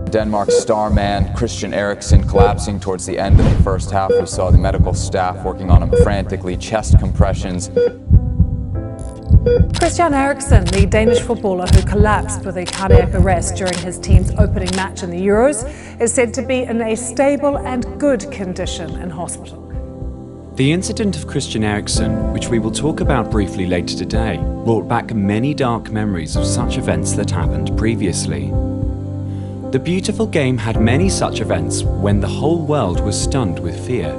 Denmark's star man, Christian Eriksen, collapsing towards the end of the first half. We saw the medical staff working on him frantically, chest compressions. Christian Eriksen, the Danish footballer who collapsed with a cardiac arrest during his team's opening match in the Euros, is said to be in a stable and good condition in hospital. The incident of Christian Eriksen, which we will talk about briefly later today, brought back many dark memories of such events that happened previously. The beautiful game had many such events when the whole world was stunned with fear.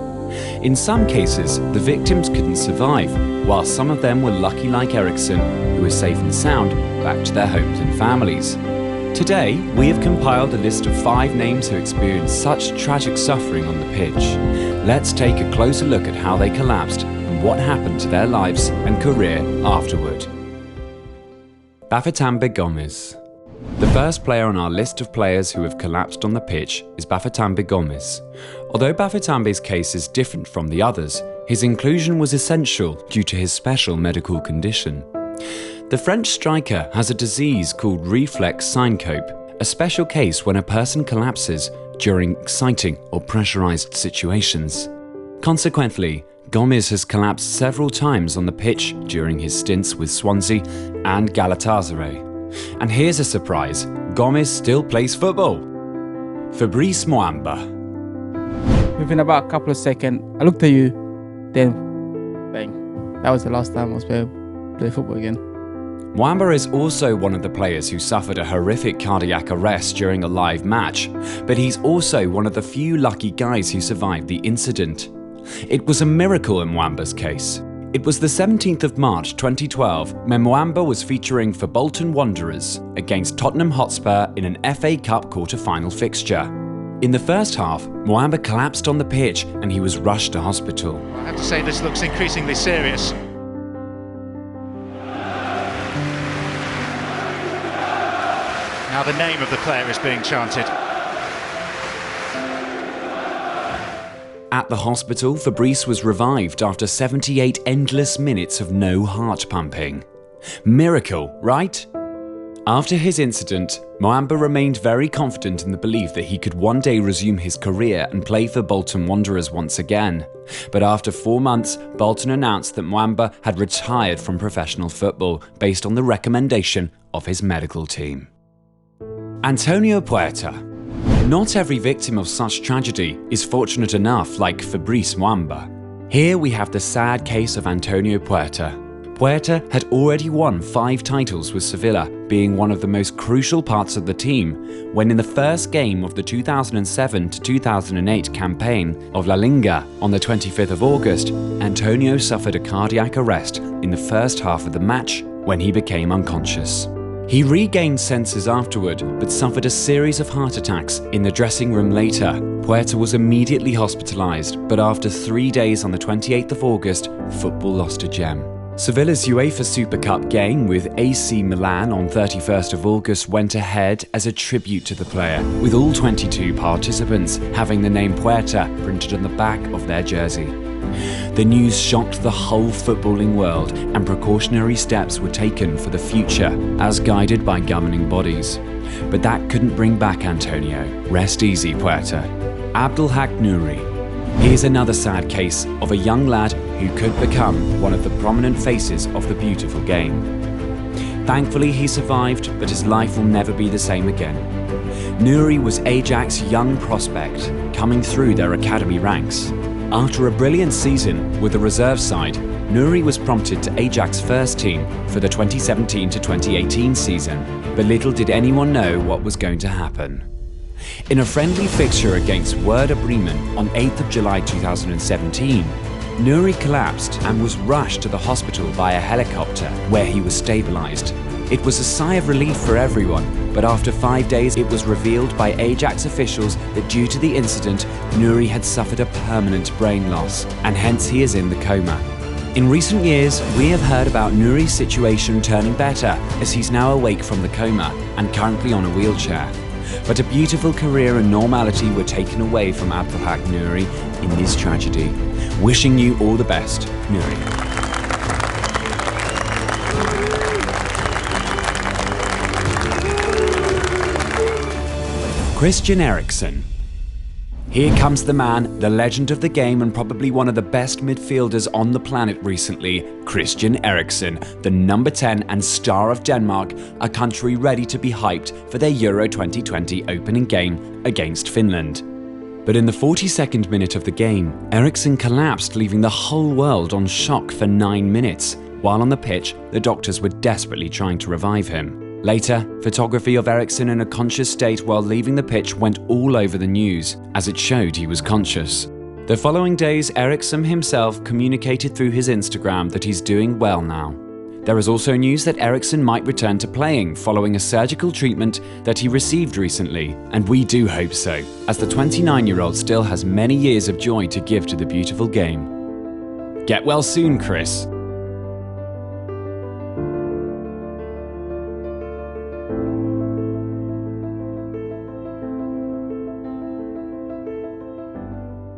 In some cases, the victims couldn't survive, while some of them were lucky like Eriksen, who was safe and sound back to their homes and families. Today, we have compiled a list of 5 names who experienced such tragic suffering on the pitch. Let's take a closer look at how they collapsed and what happened to their lives and career afterward. Bafétimbi Gomis. The first player on our list of players who have collapsed on the pitch is Bafétimbi Gomis. Although Bafétimbi's case is different from the others, his inclusion was essential due to his special medical condition. The French striker has a disease called reflex syncope, a special case when a person collapses during exciting or pressurized situations. Consequently, Gomis has collapsed several times on the pitch during his stints with Swansea and Galatasaray. And here's a surprise, Gomis still plays football. Fabrice Muamba. Within about a couple of seconds, I looked at you, then bang. That was the last time I was able to play football again. Muamba is also one of the players who suffered a horrific cardiac arrest during a live match, but he's also one of the few lucky guys who survived the incident. It was a miracle in Muamba's case. It was the 17th of March 2012 when Muamba was featuring for Bolton Wanderers against Tottenham Hotspur in an FA Cup quarter-final fixture. In the first half, Muamba collapsed on the pitch and he was rushed to hospital. I have to say this looks increasingly serious. Now the name of the player is being chanted. At the hospital, Fabrice was revived after 78 endless minutes of no heart pumping. Miracle, right? After his incident, Muamba remained very confident in the belief that he could one day resume his career and play for Bolton Wanderers once again. But after 4 months, Bolton announced that Muamba had retired from professional football based on the recommendation of his medical team. Antonio Puerta. Not every victim of such tragedy is fortunate enough like Fabrice Muamba. Here we have the sad case of Antonio Puerta. Puerta had already won 5 titles with Sevilla, being one of the most crucial parts of the team, when in the first game of the 2007 to 2008 campaign of La Liga on the 25th of August, Antonio suffered a cardiac arrest in the first half of the match when he became unconscious. He regained senses afterward, but suffered a series of heart attacks in the dressing room later. Puerta was immediately hospitalized, but after 3 days on the 28th of August, football lost a gem. Sevilla's UEFA Super Cup game with AC Milan on 31st of August went ahead as a tribute to the player, with all 22 participants having the name Puerta printed on the back of their jersey. The news shocked the whole footballing world and precautionary steps were taken for the future as guided by governing bodies. But that couldn't bring back Antonio. Rest easy, Puerta. Abdelhak Nouri. Here's another sad case of a young lad who could become one of the prominent faces of the beautiful game. Thankfully he survived, but his life will never be the same again. Nouri was Ajax's young prospect, coming through their academy ranks. After a brilliant season with the reserve side, Nouri was prompted to Ajax's first team for the 2017 to 2018 season, but little did anyone know what was going to happen. In a friendly fixture against Werder Bremen on 8th of July 2017, Nouri collapsed and was rushed to the hospital via helicopter, where he was stabilized. It was a sigh of relief for everyone, but after 5 days it was revealed by Ajax officials that due to the incident, Nouri had suffered a permanent brain loss, and hence he is in the coma. In recent years, we have heard about Nouri's situation turning better, as he's now awake from the coma and currently on a wheelchair. But a beautiful career and normality were taken away from Abdelhak Nouri in this tragedy. Wishing you all the best, Nouri. Christian Eriksen. Here comes the man, the legend of the game and probably one of the best midfielders on the planet recently, Christian Eriksen, the number 10 and star of Denmark, a country ready to be hyped for their Euro 2020 opening game against Finland. But in the 42nd minute of the game, Eriksen collapsed, leaving the whole world on shock for 9 minutes. While on the pitch, the doctors were desperately trying to revive him. Later, photography of Eriksen in a conscious state while leaving the pitch went all over the news, as it showed he was conscious. The following days, Eriksen himself communicated through his Instagram that he's doing well now. There is also news that Eriksen might return to playing following a surgical treatment that he received recently, and we do hope so, as the 29-year-old still has many years of joy to give to the beautiful game. Get well soon, Chris.